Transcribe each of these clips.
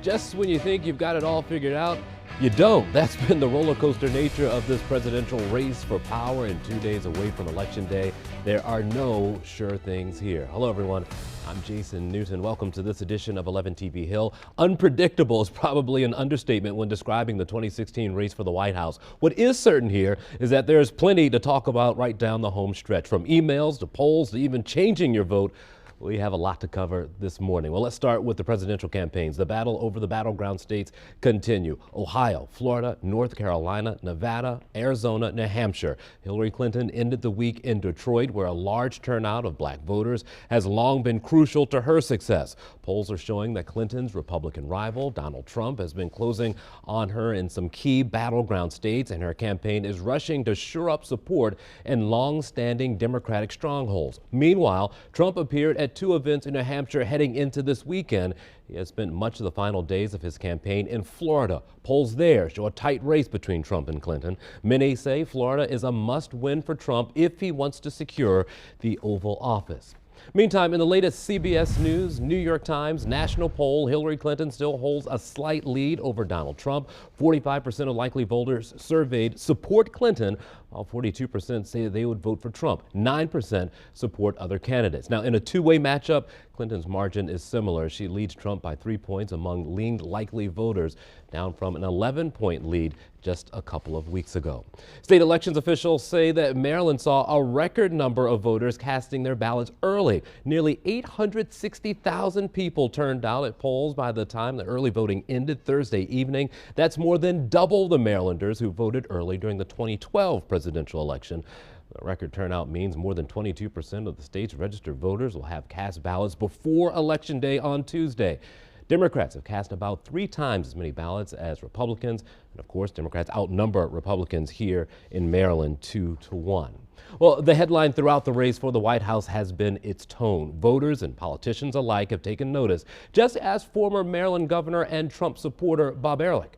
just when you think you've got it all figured out, you don't. That's been the roller coaster nature of this presidential race for power, and 2 days away from Election Day, there are no sure things here. Hello, everyone. I'm Jason Newton. Welcome to this edition of 11 TV Hill. Unpredictable is probably an understatement when describing the 2016 race for the White House. What is certain here is that there's plenty to talk about right down the home stretch, from emails to polls to even changing your vote. We have a lot to cover this morning. Well, let's start with the presidential campaigns. The battle over the battleground states continue. Ohio, Florida, North Carolina, Nevada, Arizona, New Hampshire. Hillary Clinton ended the week in Detroit, where a large turnout of black voters has long been crucial to her success. Polls are showing that Clinton's Republican rival, Donald Trump, has been closing on her in some key battleground states, and her campaign is rushing to shore up support in long-standing Democratic strongholds. Meanwhile, Trump appeared at two events in New Hampshire heading into this weekend. He has spent much of the final days of his campaign in Florida. Polls there show a tight race between Trump and Clinton. Many say Florida is a must-win for Trump if he wants to secure the Oval Office. Meantime, in the latest CBS News, New York Times national poll, Hillary Clinton still holds a slight lead over Donald Trump. 45% of likely voters surveyed support Clinton, while 42% say they would vote for Trump. 9% support other candidates. Now, in a two-way matchup, Clinton's margin is similar. She leads Trump by 3 points among leaned likely voters, down from an 11-point lead just a couple of weeks ago. State elections officials say that Maryland saw a record number of voters casting their ballots early. Nearly 860,000 people turned out at polls by the time the early voting ended Thursday evening. That's more than double the Marylanders who voted early during the 2012 presidential election. The record turnout means more than 22% of the state's registered voters will have cast ballots before Election Day on Tuesday. Democrats have cast about 3 times as many ballots as Republicans. And of course, Democrats outnumber Republicans here in Maryland 2-1. Well, the headline throughout the race for the White House has been its tone. Voters and politicians alike have taken notice, just as former Maryland governor and Trump supporter Bob Ehrlich.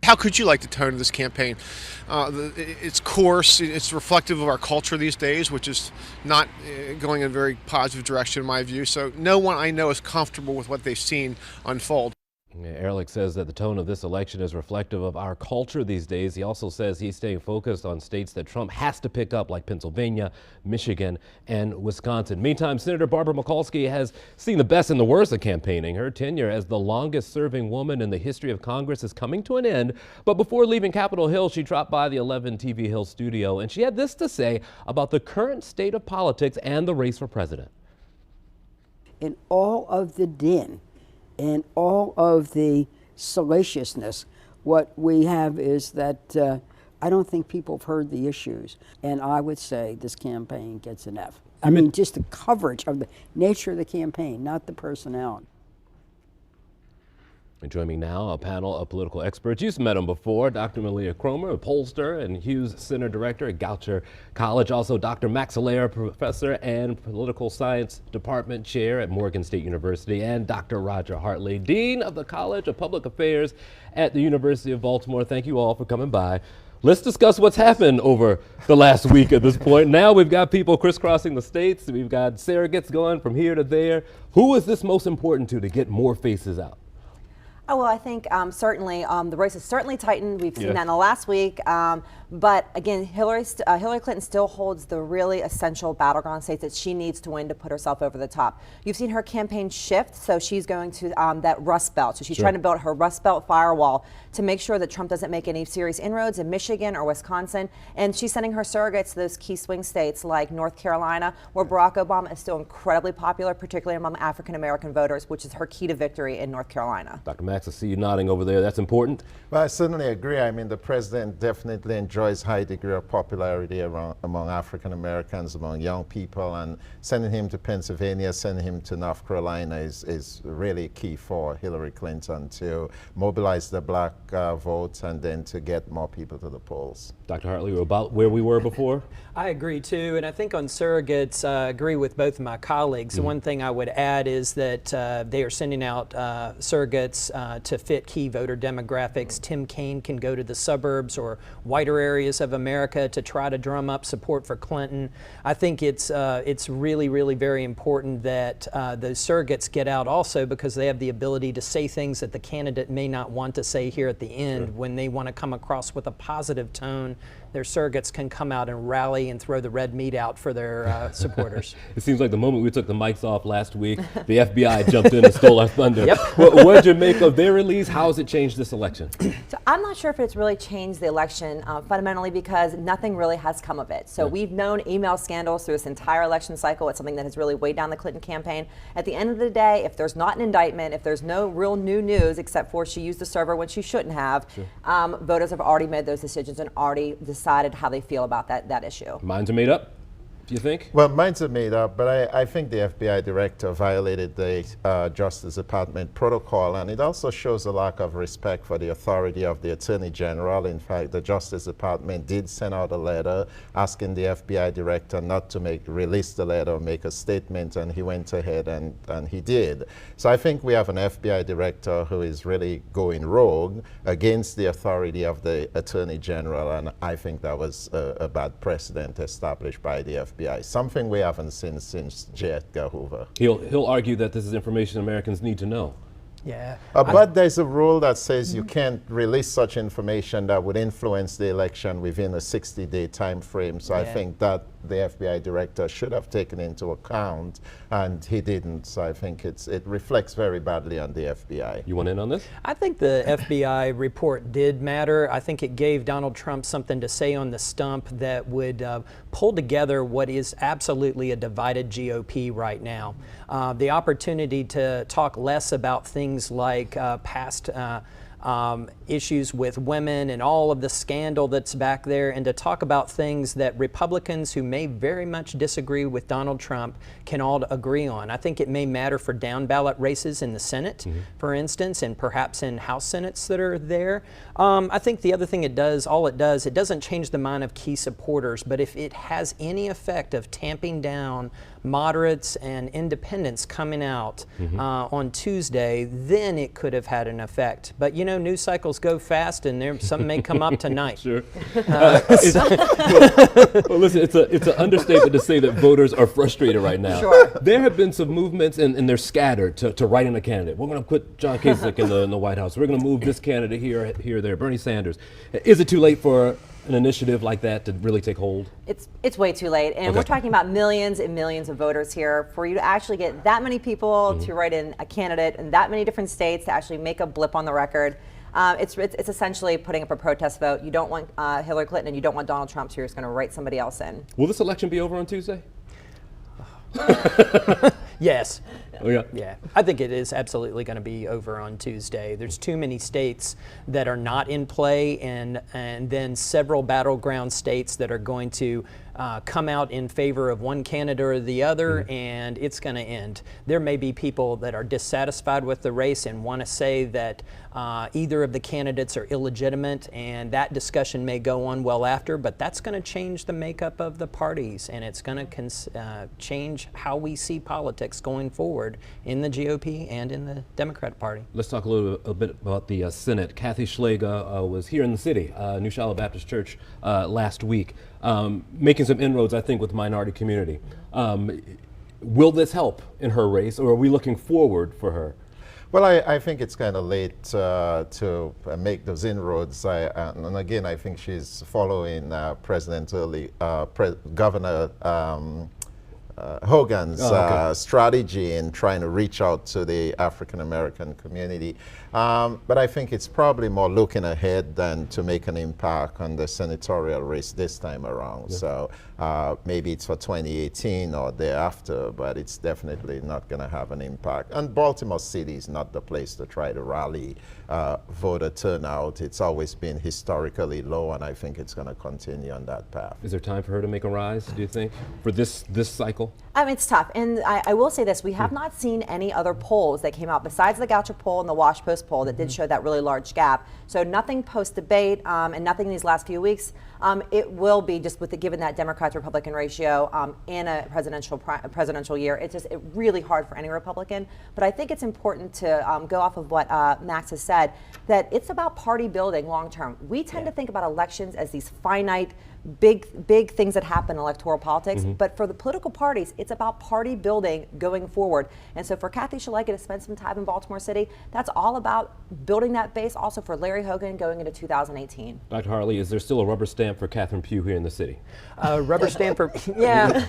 How could you like the tone of this campaign? It's coarse, it's reflective of our culture these days, which is not going in a very positive direction in my view. So no one I know is comfortable with what they've seen unfold. Ehrlich says that the tone of this election is reflective of our culture these days. He also says he's staying focused on states that Trump has to pick up, like Pennsylvania, Michigan, and Wisconsin. Meantime, Senator Barbara Mikulski has seen the best and the worst of campaigning. Her tenure as the longest-serving woman in the history of Congress is coming to an end. But before leaving Capitol Hill, she dropped by the 11 TV Hill studio, and she had this to say about the current state of politics and the race for president. In all of the din and all of the salaciousness, what we have is that I don't think people have heard the issues. And I would say this campaign gets an F. I mean, just the coverage of the nature of the campaign, not the personnel. And joining me now, a panel of political experts. You've met them before. Dr. Malia Cromer, a pollster and Hughes Center Director at Goucher College. Also, Dr. Max Allaire, Professor and Political Science Department Chair at Morgan State University. And Dr. Roger Hartley, Dean of the College of Public Affairs at the University of Baltimore. Thank you all for coming by. Let's discuss what's happened over the last week at this point. Now we've got people crisscrossing the states. We've got surrogates going from here to there. Who is this most important to get more faces out? Oh, well, I think certainly the race is certainly tightened. We've seen that in the last week. But again, Hillary Clinton still holds the really essential battleground states that she needs to win to put herself over the top. You've seen her campaign shift, so she's going to that Rust Belt. So she's trying to build her Rust Belt firewall to make sure that Trump doesn't make any serious inroads in Michigan or Wisconsin. And she's sending her surrogates to those key swing states like North Carolina, where Barack Obama is still incredibly popular, particularly among African-American voters, which is her key to victory in North Carolina. Dr. Max, I see you nodding over there. That's important. Well, I certainly agree. I mean, the president definitely enjoys high degree of popularity among African Americans, among young people, and sending him to Pennsylvania, sending him to North Carolina is really key for Hillary Clinton to mobilize the black vote and then to get more people to the polls. Dr. Hartley, we're about where we were before. I agree too, and I think on surrogates, I agree with both of my colleagues. The one thing I would add is that they are sending out surrogates to fit key voter demographics. Tim Kaine can go to the suburbs or whiter areas of America to try to drum up support for Clinton. I think it's really, really very important that those surrogates get out also, because they have the ability to say things that the candidate may not want to say here at the end. When they want to come across with a positive tone, their surrogates can come out and rally and throw the red meat out for their supporters. It seems like the moment we took the mics off last week, the FBI jumped in and stole our thunder. Yep. What did you make of their release? How has it changed this election? So I'm not sure if it's really changed the election fundamentally, because nothing really has come of it. So we've known email scandals through this entire election cycle. It's something that has really weighed down the Clinton campaign. At the end of the day, if there's not an indictment, if there's no real new news except for she used the server when she shouldn't have, voters have already made those decisions and already decided how they feel about that issue. Minds are made up, do you think? Well, minds are made up, but I think the FBI director violated the Justice Department protocol, and it also shows a lack of respect for the authority of the Attorney General. In fact, the Justice Department did send out a letter asking the FBI director not to release the letter or make a statement, and he went ahead and he did. So I think we have an FBI director who is really going rogue against the authority of the Attorney General, and I think that was a bad precedent established by the FBI. Something we haven't seen since J. Edgar Hoover. He'll argue that this is information Americans need to know. Yeah. But there's a rule that says you can't release such information that would influence the election within a 60-day time frame. So I think that the FBI director should have taken into account, and he didn't. So I think it reflects very badly on the FBI. You want in on this? I think the FBI report did matter. I think it gave Donald Trump something to say on the stump that would pull together what is absolutely a divided GOP right now. The opportunity to talk less about things like past issues with women and all of the scandal that's back there, and to talk about things that Republicans who may very much disagree with Donald Trump can all agree on. I think it may matter for down ballot races in the Senate, for instance, and perhaps in House Senates that are there. I think the other thing it does, it doesn't change the mind of key supporters, but if it has any effect of tamping down moderates and independents coming out on Tuesday, then it could have had an effect. But you know, news cycles go fast, and some may come up tonight. Sure. Well, listen, it's an understatement to say that voters are frustrated right now. Sure. There have been some movements, and they're scattered to write in a candidate. We're going to put John Kasich in the White House. We're going to move this candidate here, there. Bernie Sanders. Is it too late for an initiative like that to really take hold? It's way too late, and we're talking about millions and millions of voters here. For you to actually get that many people to write in a candidate in that many different states to actually make a blip on the record, it's essentially putting up a protest vote. You don't want Hillary Clinton, and you don't want Donald Trump, so you're just going to write somebody else in. Will this election be over on Tuesday? Yes. Oh, yeah. Yeah, I think it is absolutely going to be over on Tuesday. There's too many states that are not in play, and then several battleground states that are going to come out in favor of one candidate or the other, and it's going to end. There may be people that are dissatisfied with the race and want to say that either of the candidates are illegitimate, and that discussion may go on well after, but that's going to change the makeup of the parties, and it's going to change how we see politics going forward in the GOP and in the Democrat Party. Let's talk a bit about the Senate. Kathy Schlega was here in the city, New Shiloh Baptist Church, last week, making some inroads, I think, with the minority community. Will this help in her race, or are we looking forward for her? Well, I think it's kind of late to make those inroads. And again, I think she's following Governor Hogan's strategy in trying to reach out to the African American community. But I think it's probably more looking ahead than to make an impact on the senatorial race this time around. Yeah. So maybe it's for 2018 or thereafter, but it's definitely not going to have an impact. And Baltimore City is not the place to try to rally voter turnout. It's always been historically low, and I think it's going to continue on that path. Is there time for her to make a rise, do you think, for this cycle? poll? It's tough, and I will say this: we have not seen any other polls that came out besides the Goucher poll and the Wash Post poll that did show that really large gap. So nothing post-debate and nothing in these last few weeks. It will be just with given that Democrats-Republican ratio in a presidential year. It's really hard for any Republican. But I think it's important to go off of what Max has said, that it's about party building long term. We tend to think about elections as these finite, big things that happen in electoral politics, but for the political parties, it's about party building going forward. And so for Kathy Szeliga to spend some time in Baltimore City, that's all about building that base. Also for Larry Hogan going into 2018. Dr. Hartley, is there still a rubber stamp for Catherine Pugh here in the city? Rubber stamp for, yeah.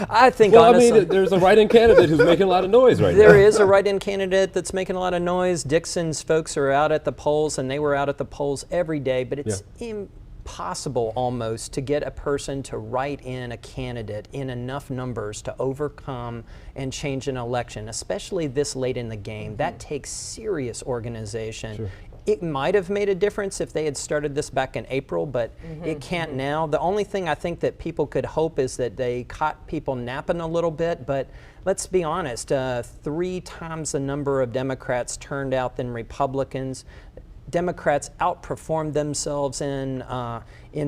I think Well, honestly, I mean, there's a write-in candidate who's making a lot of noise right now. there is a write-in candidate that's making a lot of noise. Dixon's folks are out at the polls, and they were out at the polls every day, but it's impossible almost to get a person to write in a candidate in enough numbers to overcome and change an election, especially this late in the game. That takes serious organization. Sure. It might have made a difference if they had started this back in April, but it can't now. The only thing I think that people could hope is that they caught people napping a little bit, but let's be honest, 3 times the number of Democrats turned out than Republicans. Democrats outperformed themselves in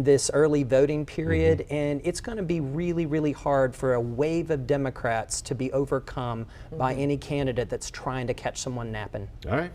this early voting period, and it's going to be really, really hard for a wave of Democrats to be overcome by any candidate that's trying to catch someone napping. All right.